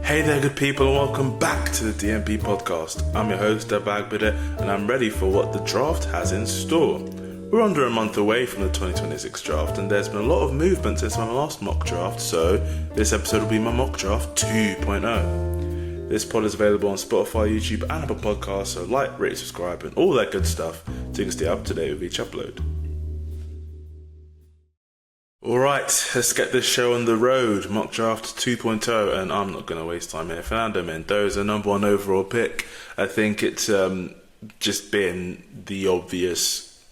Hey there, good people, and welcome back to the DNP podcast. I'm your host, Deb Agbide, and I'm ready for what the draft has in store. We're under a month away from the 2026 draft, and there's been a lot of movement since my last mock draft, so this episode will be my mock draft 2.0. This pod is available on Spotify, YouTube, and Apple Podcasts, so like, rate, subscribe, and all that good stuff so you can stay up to date with each upload. Alright, let's get this show on the road. Mock Draft 2.0, and I'm not going to waste time here. Fernando Mendoza, number one overall pick. I think it's just been the obvious,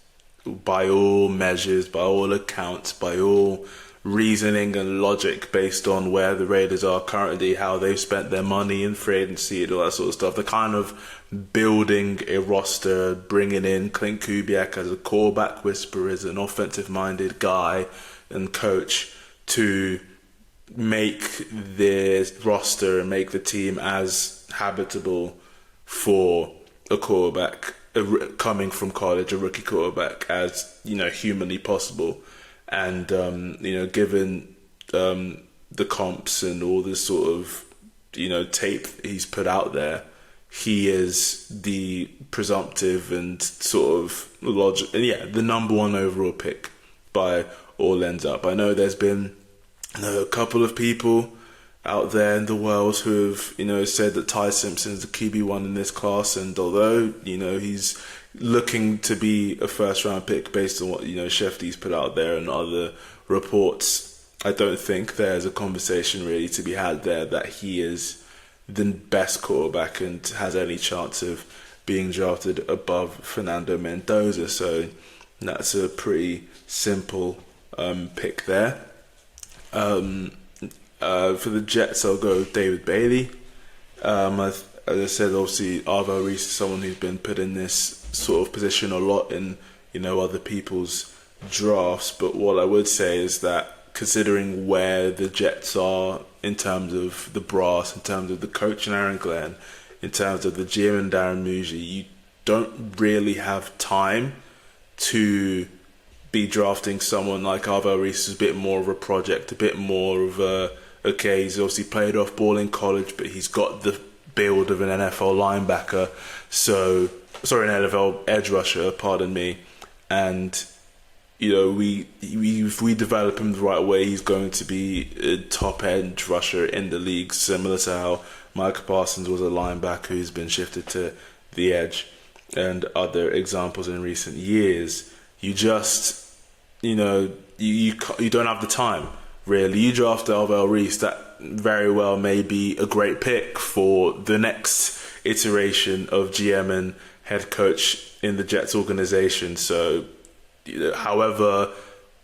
by all measures, by all accounts, by all reasoning and logic based on where the Raiders are currently, how they've spent their money in free agency and all that sort of stuff. The kind of building a roster, bringing in Clint Kubiak as a quarterback whisperer, as an offensive-minded guy and coach to make this roster and make the team as habitable for a quarterback coming from college, a rookie quarterback, as humanly possible. And given the comps and all this sort of tape he's put out there, he is the presumptive and sort of logic, the number one overall pick by all ends up. I know there's been a couple of people out there in the world who have said that Ty Simpson's the QB1 in this class, and although he's looking to be a first round pick based on what Shefty's put out there and other reports, I don't think there's a conversation really to be had there that he is the best quarterback and has any chance of being drafted above Fernando Mendoza. So that's a pretty simple pick there. For the Jets, I'll go with David Bailey. As I said, obviously Arvo Reese is someone who's been put in this sort of position a lot in other people's drafts. But what I would say is that considering where the Jets are in terms of the brass, in terms of the coach and Aaron Glenn, in terms of the GM and Darren Muji, you don't really have time to be drafting someone like Arvo Reese is a bit more of a project, a bit more of he's obviously played off ball in college, but he's got the build of an NFL linebacker, an NFL edge rusher, pardon me, and if we develop him the right way, he's going to be a top edge rusher in the league, similar to how Micah Parsons was a linebacker who's been shifted to the edge, and other examples in recent years. You just you don't have the time, really. You draft Arvo Reese, that very well may be a great pick for the next iteration of GM and head coach in the Jets organization. So, however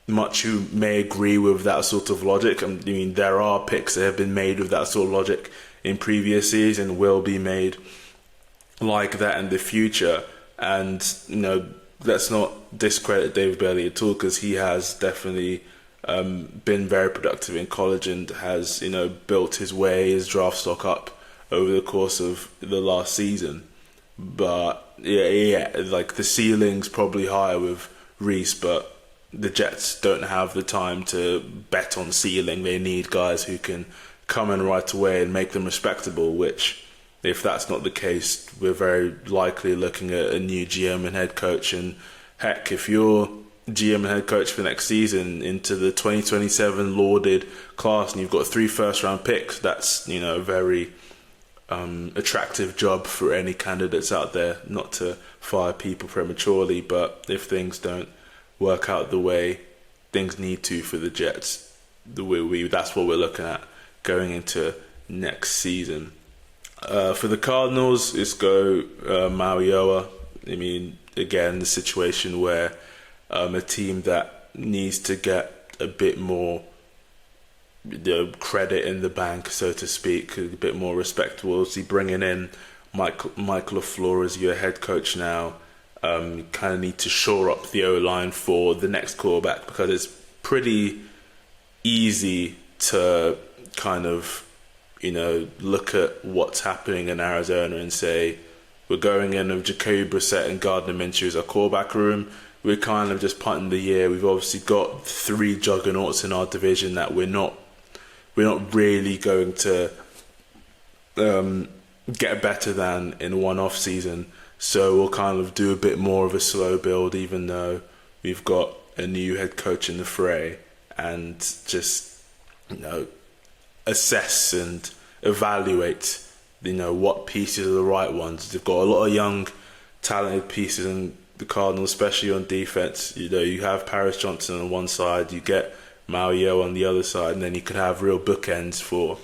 much you may agree with that sort of logic, I mean, there are picks that have been made with that sort of logic in previous years and will be made like that in the future. And, let's not discredit David Bailey at all, because he has definitely been very productive in college and has built his draft stock up over the course of the last season. But like the ceiling's probably higher with Reese, but the Jets don't have the time to bet on ceiling. They need guys who can come in right away and make them respectable, which, if that's not the case, we're very likely looking at a new GM and head coach. And heck, if you're GM and head coach for next season into the 2027 lauded class and you've got 3 first-round picks, that's a very attractive job for any candidates out there. Not to fire people prematurely, but if things don't work out the way things need to for the Jets, that's what we're looking at going into next season. For the Cardinals, it's go Maui. I mean, again, the situation where a team that needs to get a bit more credit in the bank, so to speak, a bit more respectable. See, bringing in Mike LaFleur as your head coach now, you kind of need to shore up the O-line for the next quarterback, because it's pretty easy to kind of look at what's happening in Arizona and say, we're going in with Jacoby Brissett and Gardner Minshew as our quarterback room. We're kind of just punting the year. We've obviously got 3 juggernauts in our division that we're not really going to get better than in one off season. So we'll kind of do a bit more of a slow build, even though we've got a new head coach in the fray, and just, assess and evaluate, what pieces are the right ones. They've got a lot of young, talented pieces in the Cardinals, especially on defense. You have Paris Johnson on one side, you get Mario on the other side, and then you could have real bookends for,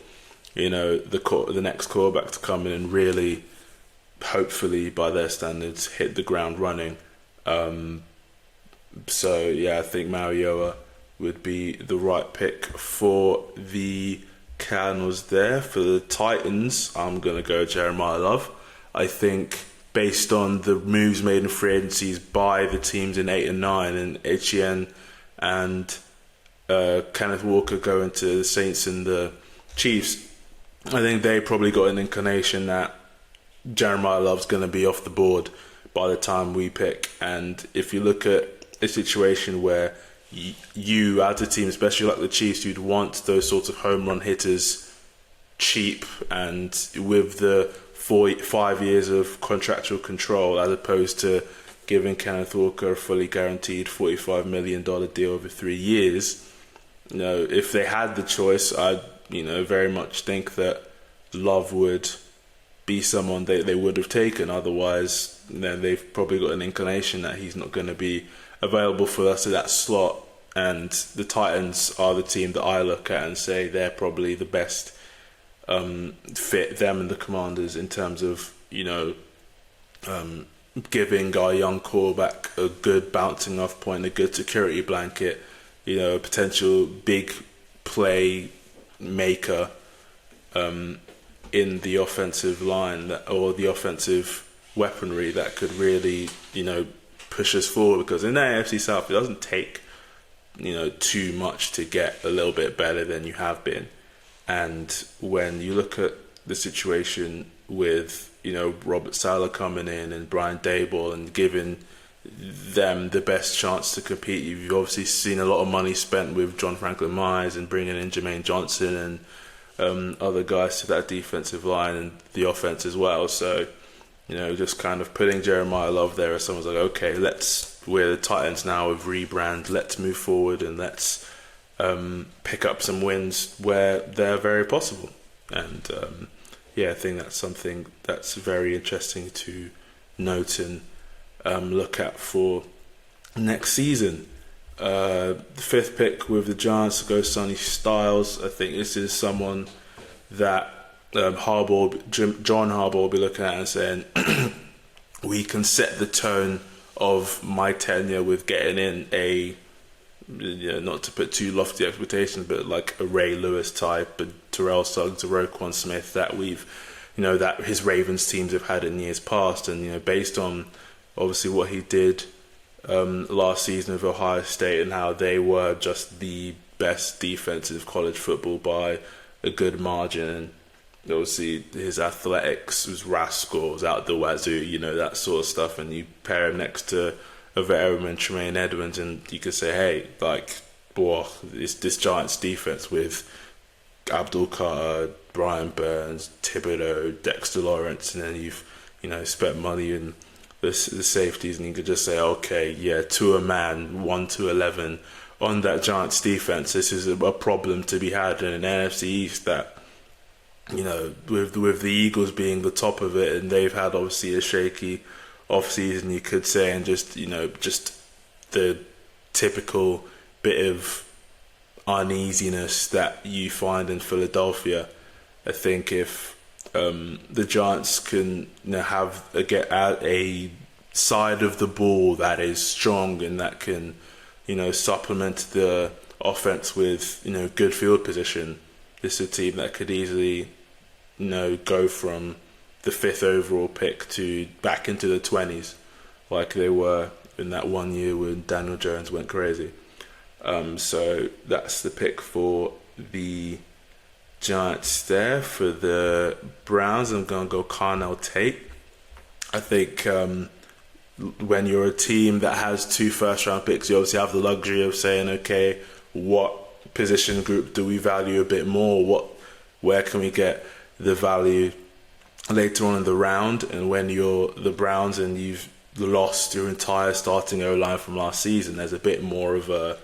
the next quarterback to come in and really, hopefully by their standards, hit the ground running. So yeah, I think Mariota would be the right pick for the Cardinals there. For the Titans, I'm going to go Jeremiah Love. I think based on the moves made in free agencies by the teams in 8 and 9, and Etienne and Kenneth Walker going to the Saints and the Chiefs, I think they probably got an inclination that Jeremiah Love's going to be off the board by the time we pick. And if you look at a situation where you as a team, especially like the Chiefs, you'd want those sorts of home run hitters cheap and with the 5 years of contractual control, as opposed to giving Kenneth Walker a fully guaranteed $45 million deal over 3 years. If they had the choice, I'd very much think that Love would be someone they would have taken. Otherwise, they've probably got an inclination that he's not going to be available for us at that slot. And the Titans are the team that I look at and say they're probably the best fit, them and the Commanders, in terms of giving our young quarterback a good bouncing off point, a good security blanket, a potential big play maker in the offensive line or the offensive weaponry that could really push us forward. Because in the AFC South, it doesn't take too much to get a little bit better than you have been. And when you look at the situation with Robert Saleh coming in and Brian Daboll and giving them the best chance to compete, you've obviously seen a lot of money spent with John Franklin Myers and bringing in Jermaine Johnson and other guys to that defensive line and the offense as well. So just kind of putting Jeremiah Love there as someone's like, okay, we're the Titans now with rebrand, let's move forward and let's pick up some wins where they're very possible. And I think that's something that's very interesting to note and look at for next season. The 5th pick with the Giants goes Sonny Styles. I think this is someone that John Harbaugh will be looking at and saying, we can set the tone of my tenure with getting in a, not to put too lofty expectations, but like a Ray Lewis type, a Terrell Suggs, a Roquan Smith that we've, that his Ravens teams have had in years past. And, based on obviously what he did last season with Ohio State and how they were just the best defense of college football by a good margin, and obviously his athletics was rascals out the wazoo, that sort of stuff, and you pair him next to a veteran and Tremaine Edmonds, and you could say, hey, this Giants defense with Abdul Carter, Brian Burns, Thibodeau, Dexter Lawrence, and then you've spent money in the safeties, and you could just say, okay, yeah, to a man, 1 to 11 on that Giants defense. This is a problem to be had in an NFC East that, with the Eagles being the top of it, and they've had obviously a shaky off-season, you could say, and just the typical bit of uneasiness that you find in Philadelphia. I think if the Giants can get out a side of the ball that is strong and that can supplement the offense with good field position, this is a team that could easily go from the 5th overall pick to back into the 20s like they were in that 1 year when Daniel Jones went crazy. So that's the pick for the Giants there. For the Browns, I'm going to go Carnell Tate. I think when you're a team that has 2 first-round picks, you obviously have the luxury of saying, okay, what position group do we value a bit more? Where can we get the value later on in the round, and when you're the Browns and you've lost your entire starting O-line from last season, there's a bit more of a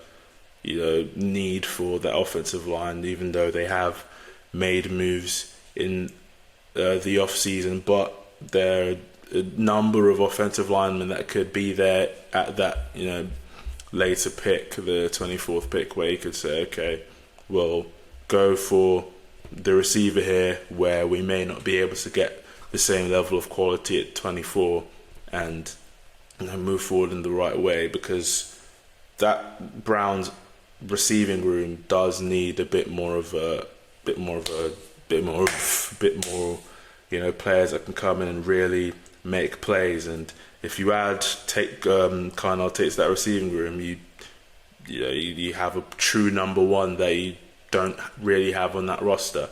need for that offensive line, even though they have made moves in the off season. But there are a number of offensive linemen that could be there at that later pick, the 24th pick, where you could say, okay, we'll go for the receiver here, where we may not be able to get the same level of quality at 24, and move forward in the right way, because that Browns receiving room does need a bit more players that can come in and really make plays. And if you take Kyle Tate's that receiving room, you have a true number one that you don't really have on that roster.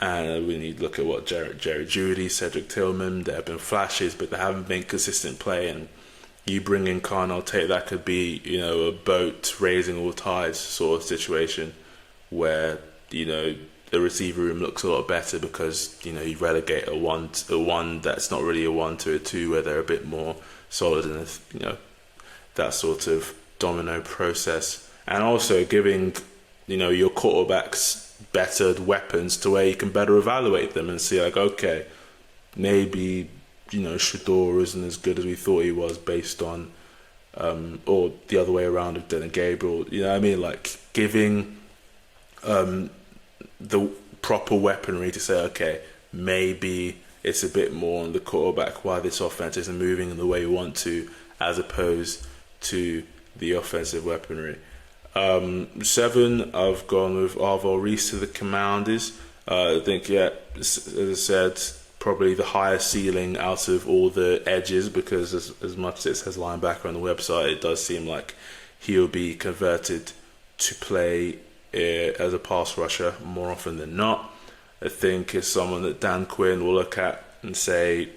And when you look at what Jerry Jeudy, Cedric Tillman, there have been flashes, but they haven't been consistent play. And you bring in Kyle Tate, that could be a boat raising all tides sort of situation, where the receiver room looks a lot better, because you relegate a one that's not really a one to a two, where they're a bit more solid in that sort of domino process, and also giving your quarterbacks better weapons to where you can better evaluate them and see, like, okay, maybe Shador isn't as good as we thought he was, based on or the other way around of Dylan Gabriel. Like giving the proper weaponry to say, okay, maybe it's a bit more on the quarterback why this offense isn't moving in the way we want to, as opposed to the offensive weaponry. 7, I've gone with Arvell Reese to the Commanders. I think, as I said, probably the highest ceiling out of all the edges, because as much as it says linebacker on the website, it does seem like he'll be converted to play as a pass rusher more often than not. I think it's someone that Dan Quinn will look at and say,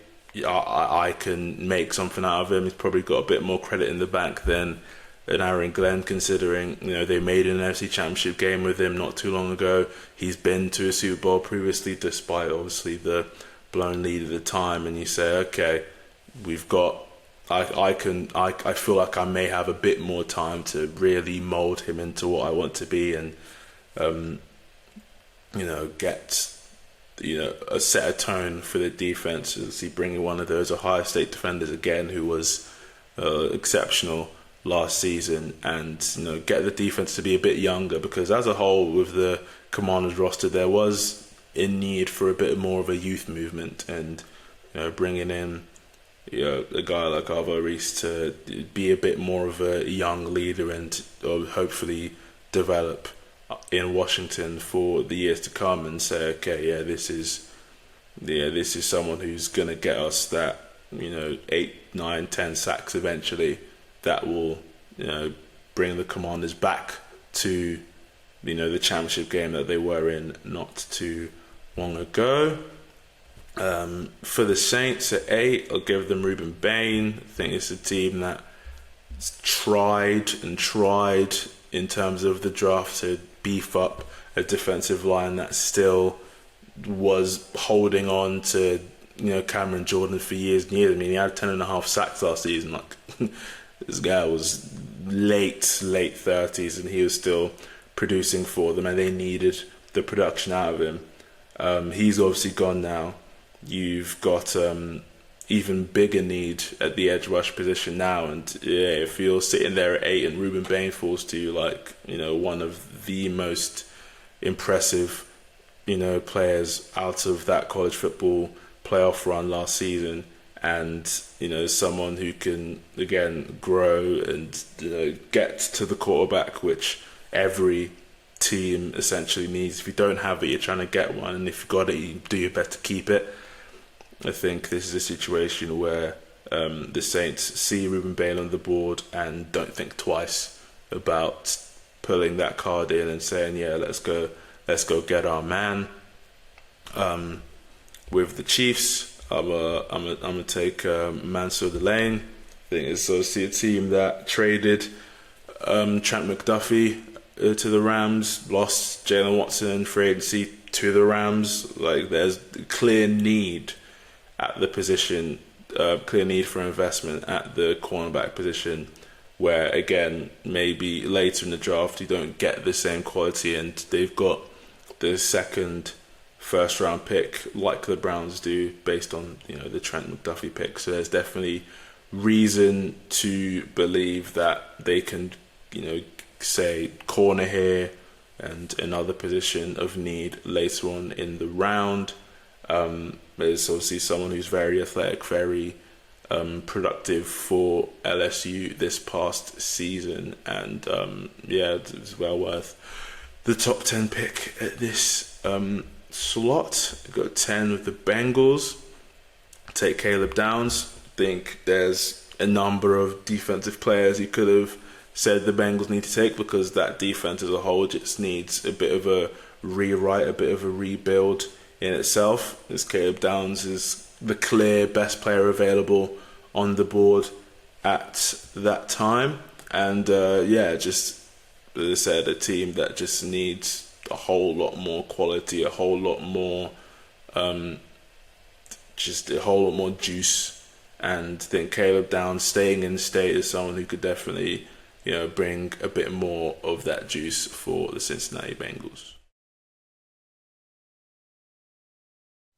I can make something out of him. He's probably got a bit more credit in the bank than Aaron Glenn, considering they made an NFC Championship game with him not too long ago. He's been to a Super Bowl previously, despite obviously the blown lead at the time. And you say, okay, I feel like I may have a bit more time to really mold him into what I want to be, and get set a tone for the defense. As he bringing one of those Ohio State defenders again, who was exceptional last season, and get the defense to be a bit younger, because as a whole with the Commanders roster, there was in need for a bit more of a youth movement, and bringing in a guy like Arvell Reese to be a bit more of a young leader, and hopefully develop in Washington for the years to come, and say, okay, this is someone who's gonna get us that 8, 9, 10 sacks eventually, that will bring the Commanders back to the championship game that they were in not too long ago. For the Saints at 8, I'll give them Ruben Bain. I think it's a team that tried in terms of the draft to beef up a defensive line that still was holding on to Cameron Jordan for years and years. I mean, he had 10.5 sacks last season. Like this guy was late 30s, and he was still producing for them, and they needed the production out of him. He's obviously gone now. You've got even bigger need at the edge rush position now, and if you're sitting there at 8 and Ruben Bain falls to you, like one of the most impressive players out of that college football playoff run last season, and someone who can again grow and get to the quarterback, which every team essentially needs. If you don't have it, you're trying to get one, and if you've got it, you do your best to keep it. I think this is a situation where the Saints see Ruben Bain on the board and don't think twice about pulling that card in and saying, let's go get our man. With the Chiefs, I'm gonna take Mansour Delane. I think it's obviously a team that traded Trent McDuffie to the Rams, lost Jalen Watson in free agency to the Rams. Like, there's a clear need at the position, clear need for investment at the cornerback position, where again maybe later in the draft you don't get the same quality, and they've got the second first round pick like the Browns do based on the Trent McDuffie pick. So there's definitely reason to believe that they can say corner here and another position of need later on in the round. There's obviously someone who's very athletic, very productive for LSU this past season, and it's well worth the top 10 pick at this slot. I've got 10 with the Bengals. Take Caleb Downs. I think there's a number of defensive players you could have said the Bengals need to take, because that defense as a whole just needs a bit of a rewrite, a bit of a rebuild in itself. As Caleb Downs is the clear best player available on the board at that time, and just as I said, a team that just needs a whole lot more quality, a whole lot more juice. And I think Caleb Downs staying in state is someone who could definitely bring a bit more of that juice for the Cincinnati Bengals.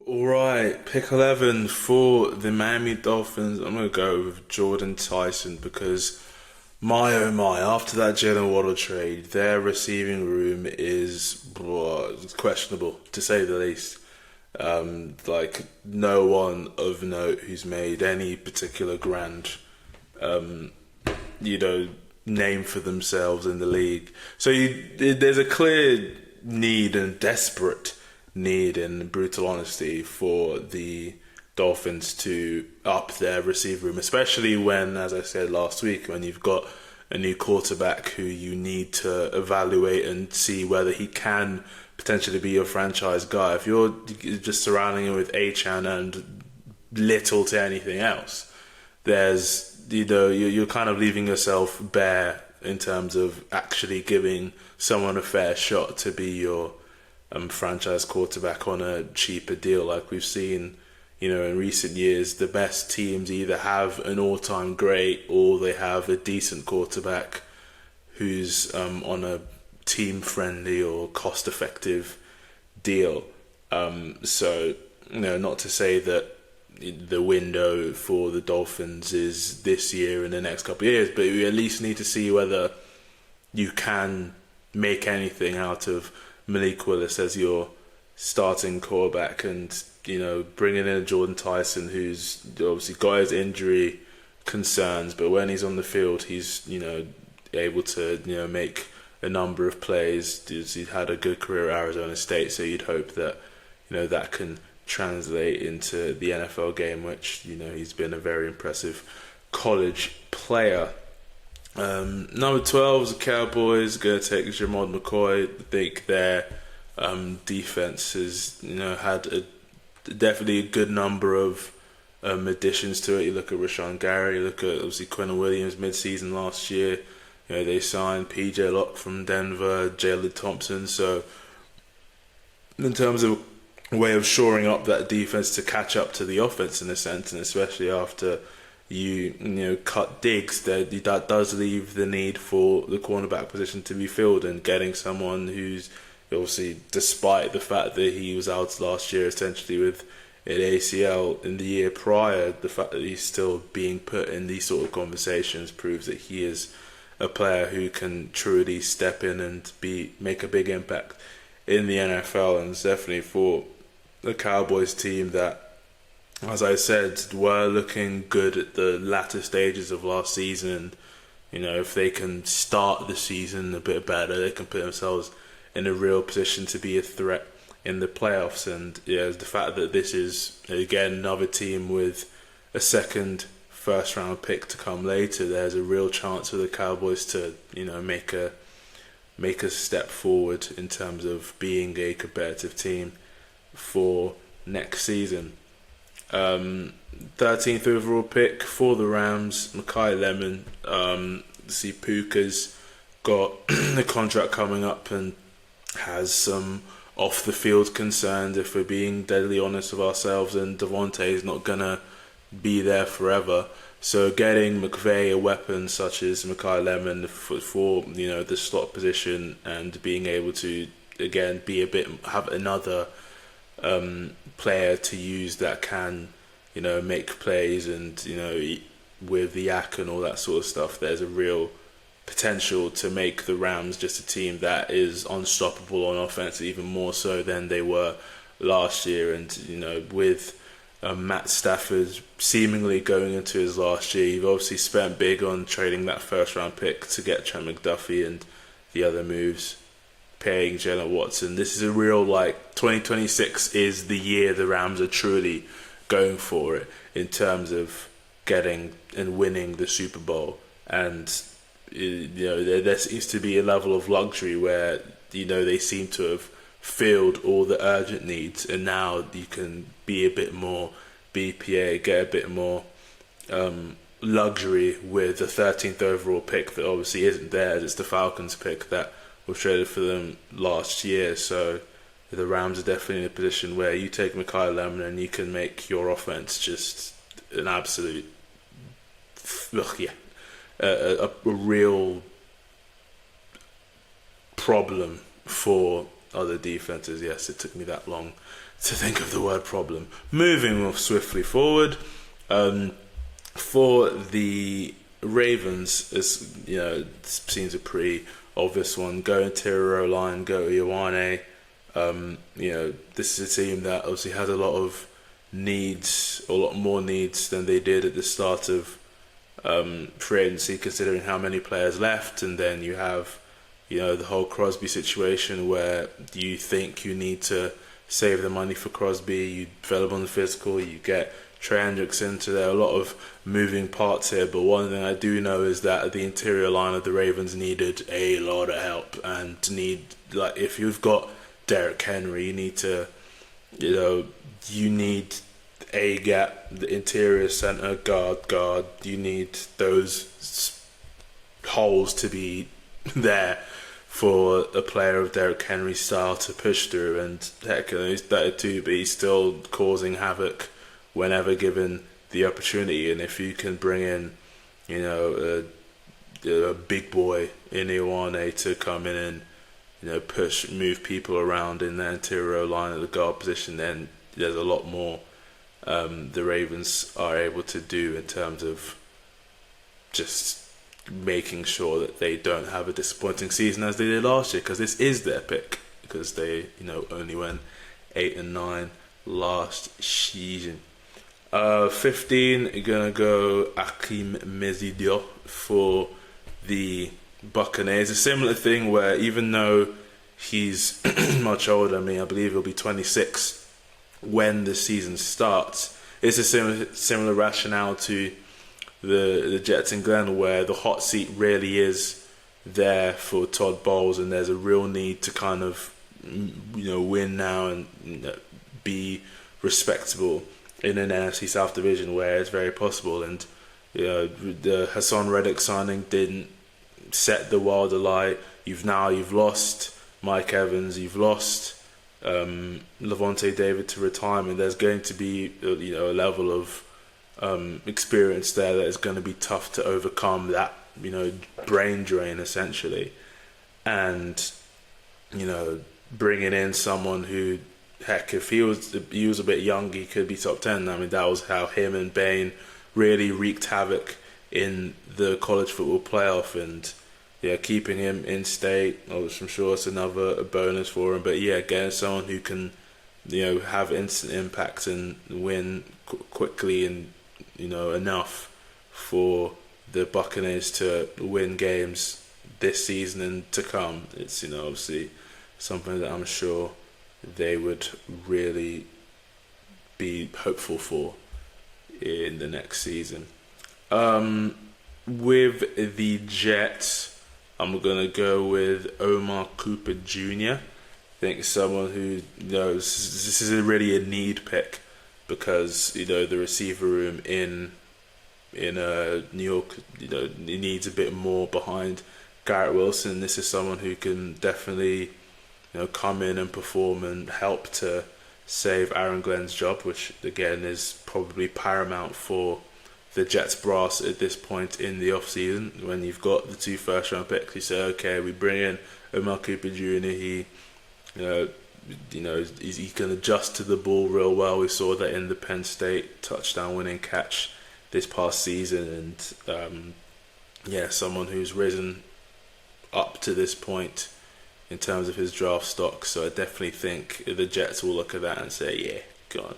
Alright, pick 11 for the Miami Dolphins. I'm going to go with Jordan Tyson, because my oh my, after that Jalen Waddle trade, their receiving room is questionable, to say the least. No one of note who's made any particular grand name for themselves in the league. So there's a clear need, and desperate need, in brutal honesty, for the Dolphins to up their receiver room, especially when, as I said last week, when you've got a new quarterback who you need to evaluate and see whether he can potentially be your franchise guy. If you're just surrounding him with Achane and little to anything else, there's you're kind of leaving yourself bare in terms of actually giving someone a fair shot to be your franchise quarterback on a cheaper deal. Like we've seen, in recent years, the best teams either have an all-time great or they have a decent quarterback who's on a team-friendly or cost-effective deal. So, not to say that the window for the Dolphins is this year and the next couple of years, but you at least need to see whether you can make anything out of Malik Willis as your starting quarterback, and bringing in Jordan Tyson, who's obviously got his injury concerns, but when he's on the field, he's able to make a number of plays. He's had a good career at Arizona State, so you'd hope that that can translate into the NFL game, which he's been a very impressive college player. Number 12 is the Cowboys. Going to take Jamon McCoy. I think their defense has had definitely a good number of additions to it. You look at Rashawn Gary, you look at obviously Quentin Williams mid-season last year. They signed PJ Locke from Denver, Jalen Thompson. So in terms of a way of shoring up that defense to catch up to the offense in a sense, and especially after you cut Diggs, that does leave the need for the cornerback position to be filled, and getting someone who's obviously, despite the fact that he was out last year essentially with an ACL in the year prior, the fact that he's still being put in these sort of conversations proves that he is a player who can truly step in and make a big impact in the NFL. And it's definitely for the Cowboys team that, as I said, were looking good at the latter stages of last season. If they can start the season a bit better, they can put themselves in a real position to be a threat in the playoffs. And the fact that this is, again, another team with a second first round pick to come later, there's a real chance for the Cowboys to make a step forward in terms of being a competitive team for next season. 13th overall pick for the Rams, Mekhi Lemon. Puka's got the contract coming up and has some off the field concerns, if we're being deadly honest with ourselves, and Devontae is not gonna be there forever. So getting McVay a weapon such as Mekhi Lemon for the slot position, and being able to again have another player to use that can make plays, and with the yak and all that sort of stuff, there's a real potential to make the Rams just a team that is unstoppable on offense, even more so than they were last year. And with Matt Stafford seemingly going into his last year, you've obviously spent big on trading that first round pick to get Trent McDuffie and the other moves, paying Jalen Watson. This is a real 2026 is the year the Rams are truly going for it in terms of getting and winning the Super Bowl. And there seems to be a level of luxury where they seem to have filled all the urgent needs, and now you can be a bit more BPA, get a bit more luxury with the 13th overall pick that obviously isn't theirs. It's the Falcons pick that was traded for them last year. So the Rams are definitely in a position where you take Mekhi Lemon and you can make your offense just an absolute a real problem for other defenses. Yes, it took me that long to think of the word problem. Moving swiftly forward, for the Ravens, it seems a pretty obvious one. Go interior O-line, go Ioane. This is a team that obviously has a lot of needs, a lot more needs than they did at the start of free agency, considering how many players left. And then you have the whole Crosby situation, where you think you need to save the money for Crosby, you develop on the physical, you get Trey Hendrickson. So there are a lot of moving parts here, but one thing I do know is that the interior line of the Ravens needed a lot of help, and if you've got Derrick Henry, you need to you need a gap, the interior center, guard. You need those holes to be there for a player of Derrick Henry's style to push through. And heck, he's better too, but he's still causing havoc whenever given the opportunity. And if you can bring in, a big boy in Ioane to come in and move people around in the interior line of the guard position, then there's a lot more the Ravens are able to do in terms of just making sure that they don't have a disappointing season as they did last year, because this is their pick, because they only went 8-9 last season. 15, gonna go Akeem Mezidio for the Buccaneers. A similar thing where, even though he's much older than me, I believe he'll be 26 when the season starts, it's a similar rationale to the Jets and Glenn, where the hot seat really is there for Todd Bowles, and there's a real need to kind of win now and be respectable in an NFC South division where it's very possible. And the Hassan Reddick signing didn't set the world alight. You've lost Mike Evans, you've lost Levante David to retirement. There's going to be a level of experience there that is going to be tough to overcome, that brain drain essentially. And bringing in someone who, heck, if he was a bit young, he could be top 10. I mean, that was how him and Bain really wreaked havoc in the college football playoff. And keeping him in state, I'm sure it's another bonus for him. But getting someone who can have instant impact and win quickly, and enough for the Buccaneers to win games this season and to come. It's obviously something that I'm sure they would really be hopeful for in the next season. With the Jets, I'm gonna go with Omar Cooper Jr. I think someone who this is really a need pick, because the receiver room in New York needs a bit more behind Garrett Wilson. This is someone who can definitely come in and perform and help to save Aaron Glenn's job, which again is probably paramount for the Jets brass at this point in the off season. When you've got the 2 first-round picks, you say, okay, we bring in Omar Cooper Jr. He, he can adjust to the ball real well. We saw that in the Penn State touchdown-winning catch this past season, and someone who's risen up to this point in terms of his draft stock. So I definitely think the Jets will look at that and say, yeah, go on,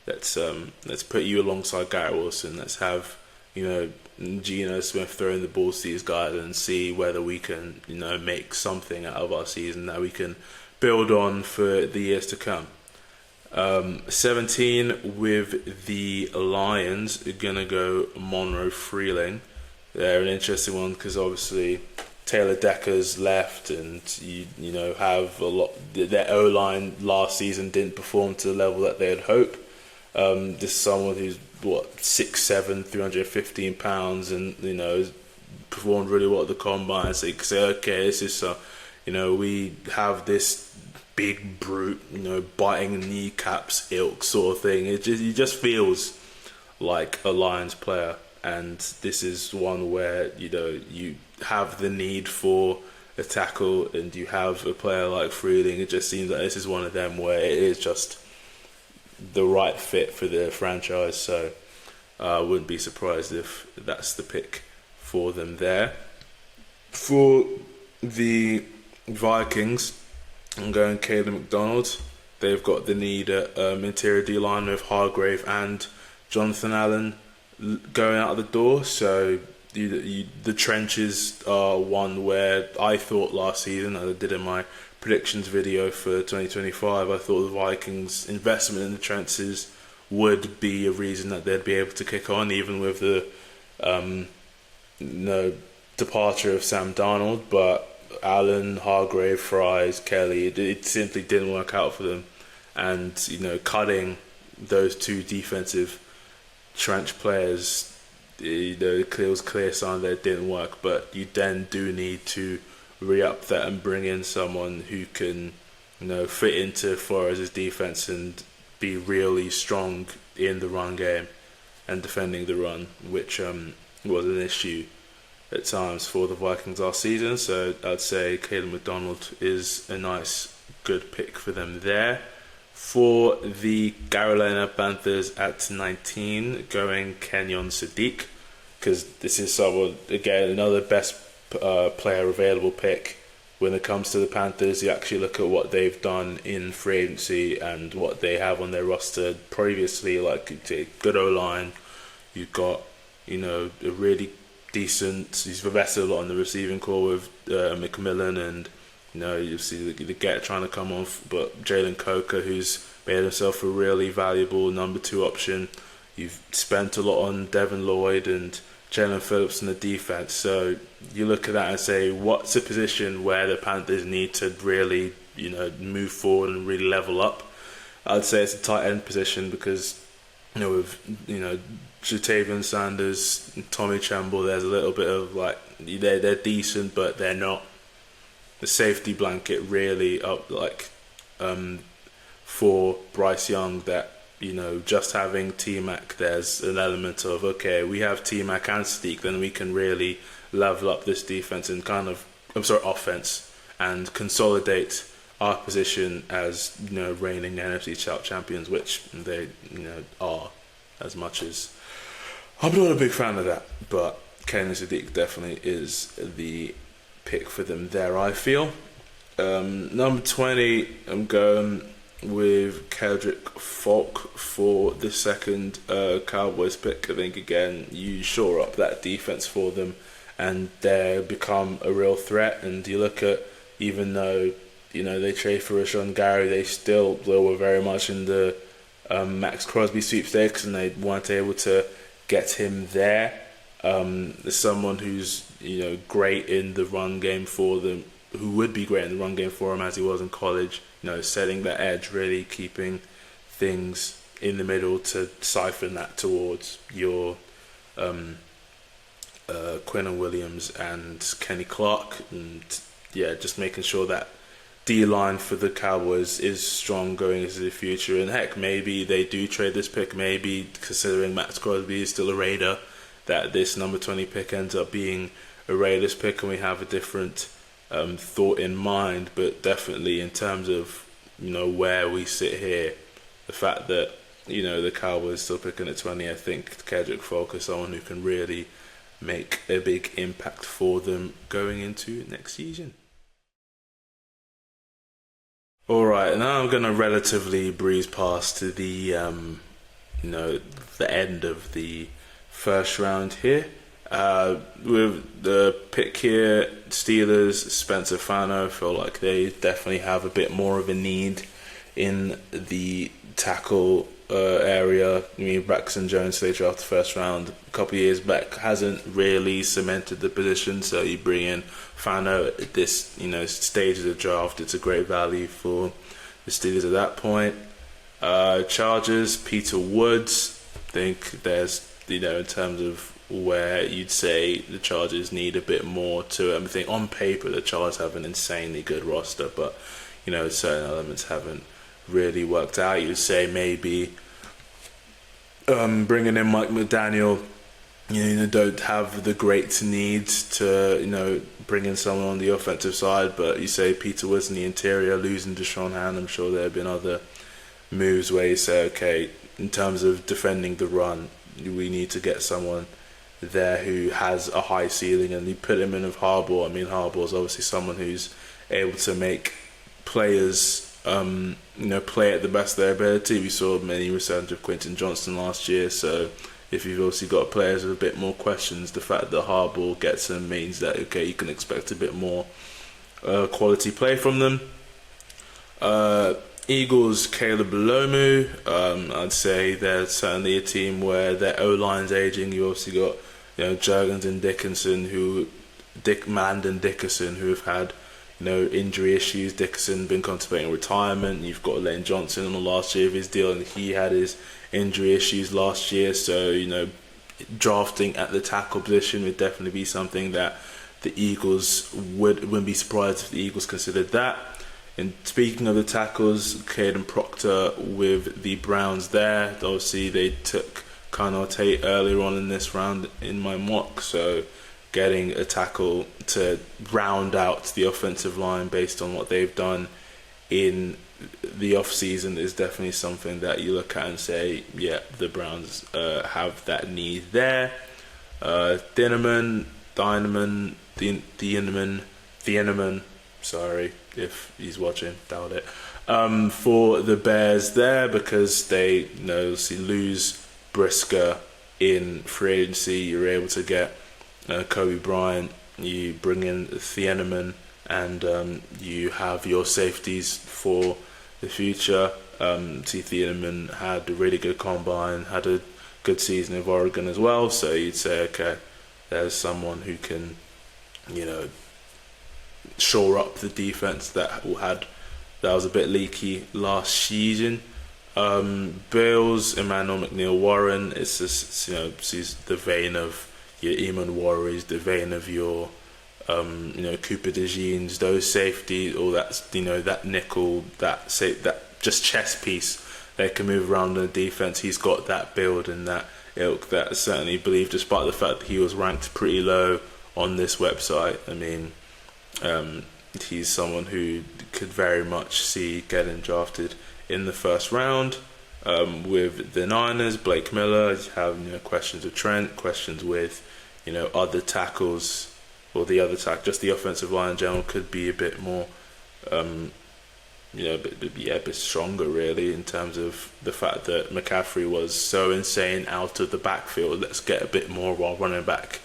let's put you alongside Garrett Wilson. Let's have Geno Smith throwing the balls to these guys and see whether we can make something out of our season that we can build on for the years to come. 17 with the Lions are gonna go Monroe Freeling. They're an interesting one because obviously Taylor Decker's left, and you have a lot. Their O-line last season didn't perform to the level that they had hoped. This is someone who's 6'7", 315 pounds, and performed really well at the combine. So you can say, okay, this is we have this big brute, biting kneecaps ilk sort of thing. He just feels like a Lions player, and this is one where you have the need for a tackle, and you have a player like Freeling. It just seems like this is one of them where it is just the right fit for the franchise. So I wouldn't be surprised if that's the pick for them there. For the Vikings, I'm going Caleb McDonald. They've got the need at interior D-line with Hargrave and Jonathan Allen going out the door. So the trenches are one where I thought last season, as I did in my predictions video for 2025, I thought the Vikings' investment in the trenches would be a reason that they'd be able to kick on, even with the departure of Sam Darnold. But Allen, Hargrave, Fries, Kelly, it simply didn't work out for them. And cutting those 2 defensive trench players, it was clear sign that it didn't work. But you then do need to re-up that and bring in someone who can fit into Flores' defense and be really strong in the run game and defending the run, which was an issue at times for the Vikings last season. So I'd say Caleb McDonald is a nice, good pick for them there. For the Carolina Panthers at 19, going Kenyon Sadiq, because this is someone, again, another best player available pick. When it comes to the Panthers, you actually look at what they've done in free agency and what they have on their roster previously, like a good O-line. You've got, a really decent, he's invested a lot in the receiving core with McMillan, and you see the get trying to come off, but Jalen Coker, who's made himself a really valuable number 2 option. You've spent a lot on Devin Lloyd and Jalen Phillips in the defense. So you look at that and say, what's a position where the Panthers need to really, move forward and really level up? I'd say it's a tight end position because, with, Jatavian Sanders, Tommy Tremble, there's a little bit of they're decent, but they're not the safety blanket really up for Bryce Young that, just having T-Mac, there's an element of, okay, we have T-Mac and Sadiq, then we can really level up this defense and offense, and consolidate our position as, reigning NFC South champions, which they, are, as much as I'm not a big fan of that. But Kenyon Sadiq definitely is the pick for them there, I feel. Number 20, I'm going with Kedrick Falk for the second Cowboys pick. I think, again, you shore up that defense for them and they become a real threat. And you look at, even though, they trade for Rashawn Gary, they were very much in the Max Crosby sweepstakes, and they weren't able to get him there. There's someone who's, great in the run game for them, who would be great in the run game for him as he was in college, setting that edge, really keeping things in the middle to siphon that towards your Quinnen Williams and Kenny Clark, and just making sure that D-line for the Cowboys is strong going into the future. And heck, maybe they do trade this pick. Maybe, considering Max Crosby is still a Raider, that this number 20 pick ends up being a Raiders pick, and we have a different thought in mind. But definitely in terms of, where we sit here, the fact that, the Cowboys still picking at 20, I think Kedrick Folk is someone who can really make a big impact for them going into next season. Alright, now I'm going to relatively breeze past to the, the end of the first round here. With the pick here, Steelers, Spencer Fano, feel like they definitely have a bit more of a need in the tackle area. I mean, Braxton Jones, they drafted first round a couple of years back, hasn't really cemented the position, so you bring in Fano at this stage of the draft. It's a great value for the Steelers at that point. Chargers, Peter Woods. I think there's in terms of where you'd say the Chargers need a bit more to them. I think on paper the Chargers have an insanely good roster, but certain elements haven't really worked out. You'd say maybe bringing in Mike McDaniel, don't have the great need to bring in someone on the offensive side, but you say Peter Woods in the interior, losing Deshaun Hand, I'm sure there have been other moves where you say, okay, in terms of defending the run, we need to get someone there who has a high ceiling, and you put him in with Harbaugh. I mean, Harbaugh's obviously someone who's able to make players play at the best of their ability. We saw many returns of Quentin Johnston last year, so if you've obviously got players with a bit more questions, the fact that Harbaugh gets them means that, okay, you can expect a bit more quality play from them. Eagles, Caleb Lomu. I'd say they're certainly a team where their O-line's aging. You obviously got Jurgens and Dickinson, Mandon Dickerson, who have had injury issues. Dickerson been contemplating retirement. You've got Lane Johnson on the last year of his deal, and he had his injury issues last year. So drafting at the tackle position would definitely be something that the Eagles wouldn't be surprised if the Eagles considered that. And speaking of the tackles, Caden Proctor with the Browns there. Obviously, they took Connor Tate earlier on in this round in my mock, so getting a tackle to round out the offensive line based on what they've done in the off-season is definitely something that you look at and say, yeah, the Browns have that need there. Thieneman, sorry if he's watching, doubt it. For the Bears there, because they lose Brisker in free agency, you're able to get Kobe Bryant, you bring in Thieneman, and you have your safeties for the future. Thieneman had a really good combine, had a good season of Oregon as well, so you'd say, okay, there's someone who can shore up the defense that was a bit leaky last season. Bills, Emmanuel McNeil-Warren, it's just she's the vein of your Eamon Warriors, the vein of your Cooper DeJeans, those safety, all that that nickel, that just chess piece that can move around in the defense. He's got that build and that ilk that I certainly believe, despite the fact that he was ranked pretty low on this website. I mean, he's someone who could very much see getting drafted in the first round. With the Niners, Blake Miller, you have questions with Trent, questions with other tackles, or the other just the offensive line in general could be a bit more a bit stronger really, in terms of the fact that McCaffrey was so insane out of the backfield. Let's get a bit more while running back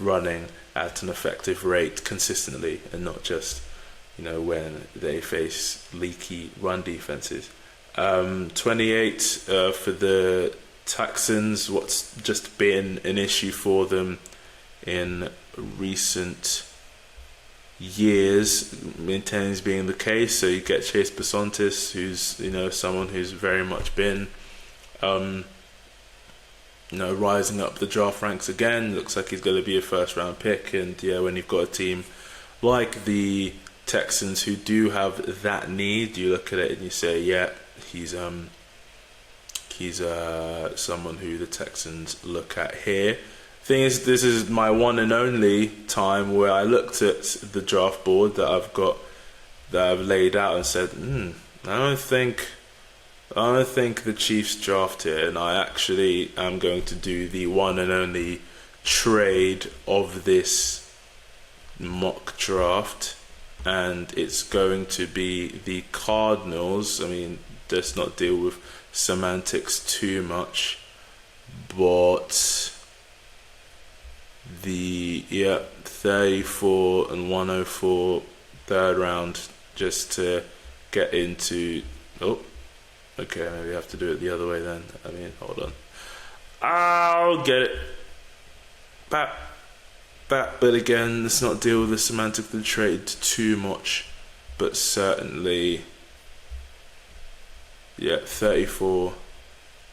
running at an effective rate consistently, and not just when they face leaky run defenses. 28 for the Texans. What's just been an issue for them in recent years maintains being the case. So you get Chase Besontis, who's someone who's very much been rising up the draft ranks again. Looks like he's going to be a first round pick, and when you've got a team like the Texans who do have that need, you look at it and you say, yeah, he's someone who the Texans look at here. Thing is, this is my one and only time where I looked at the draft board that I've laid out and said, I don't think the Chiefs draft here, and I actually am going to do the one and only trade of this mock draft, and it's going to be the Cardinals. I mean, let's not deal with semantics too much, but the 34 and 104 third round, just to get into okay, maybe I have to do it the other way then. I mean, hold on, I'll get it back, but again, let's not deal with the semantic of the trade too much, but certainly 34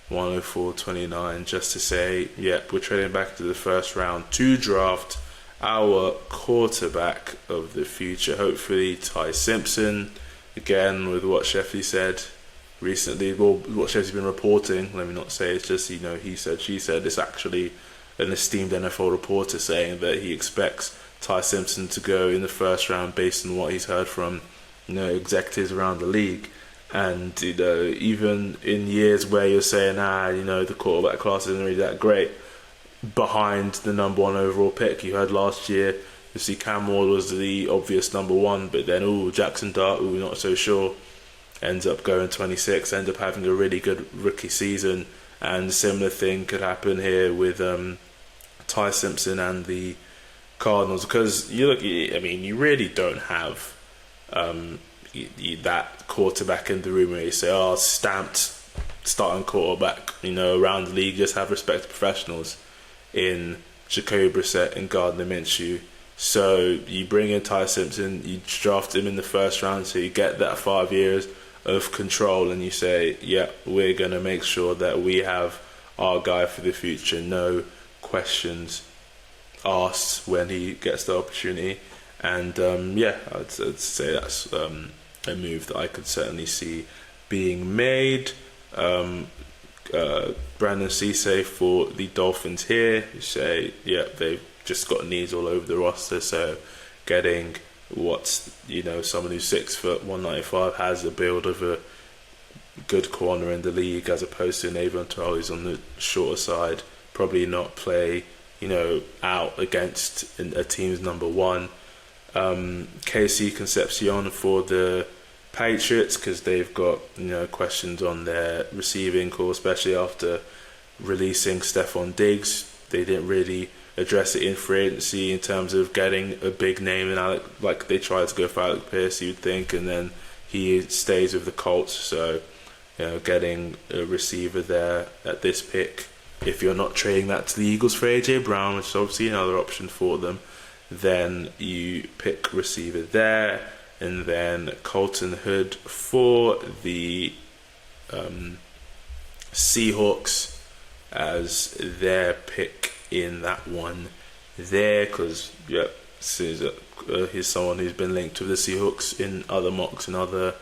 104 29, just to say, we're trading back to the first round to draft our quarterback of the future. Hopefully Ty Simpson, again, with what Sheffy said recently, well, what Sheffy's been reporting, let me not say it's just, he said, she said. It's actually an esteemed NFL reporter saying that he expects Ty Simpson to go in the first round based on what he's heard from executives around the league. And even in years where you're saying the quarterback class isn't really that great, behind the number one overall pick, you heard last year, you see Cam Ward was the obvious number one, but then Jackson Dart, not so sure, ends up going 26, ends up having a really good rookie season. And similar thing could happen here with Ty Simpson and the Cardinals, because you really don't have that quarterback in the room where you say, stamped starting quarterback. Around the league, just have respect to professionals in Jacoby Brissett and Gardner Minshew. So you bring in Ty Simpson, you draft him in the first round, so you get that 5 years of control, and you say, we're going to make sure that we have our guy for the future, no questions asked when he gets the opportunity. And I'd say that's a move that I could certainly see being made. Brandon Cisse for the Dolphins here, you say, they've just got needs all over the roster, so getting someone who's 6 foot 195 has a build of a good corner in the league, as opposed to Navon Terrell, who's on the shorter side, probably not play out against a team's number one. KC Concepcion for the Patriots, because they've got questions on their receiving core, especially after releasing Stephon Diggs. They didn't really address it in free agency in terms of getting a big name, and like they tried to go for Alec Pierce, you'd think, and then he stays with the Colts. So getting a receiver there at this pick, if you're not trading that to the Eagles for AJ Brown, which is obviously another option for them, then you pick receiver there. And then Colton Hood for the Seahawks as their pick in that one there, because he's someone who's been linked with the Seahawks in other mocks and other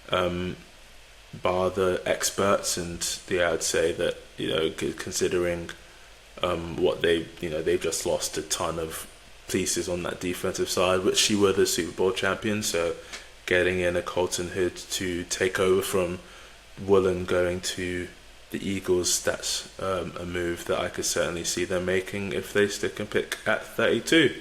bar the experts, and I'd say that considering what they've just lost a ton of pieces on that defensive side, which she were the Super Bowl champion, so getting in a Colton Hood to take over from Woolen going to the Eagles, that's a move that I could certainly see them making if they stick and pick at 32.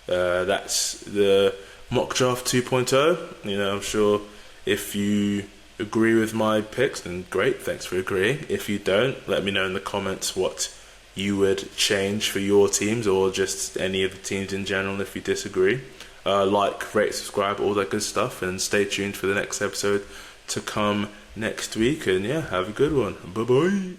That's the mock draft 2.0. I'm sure if you agree with my picks, then great, thanks for agreeing. If you don't, let me know in the comments what you would change for your teams, or just any of the teams in general if you disagree. Like, rate, subscribe, all that good stuff, and stay tuned for the next episode to come next week. And have a good one. Bye bye.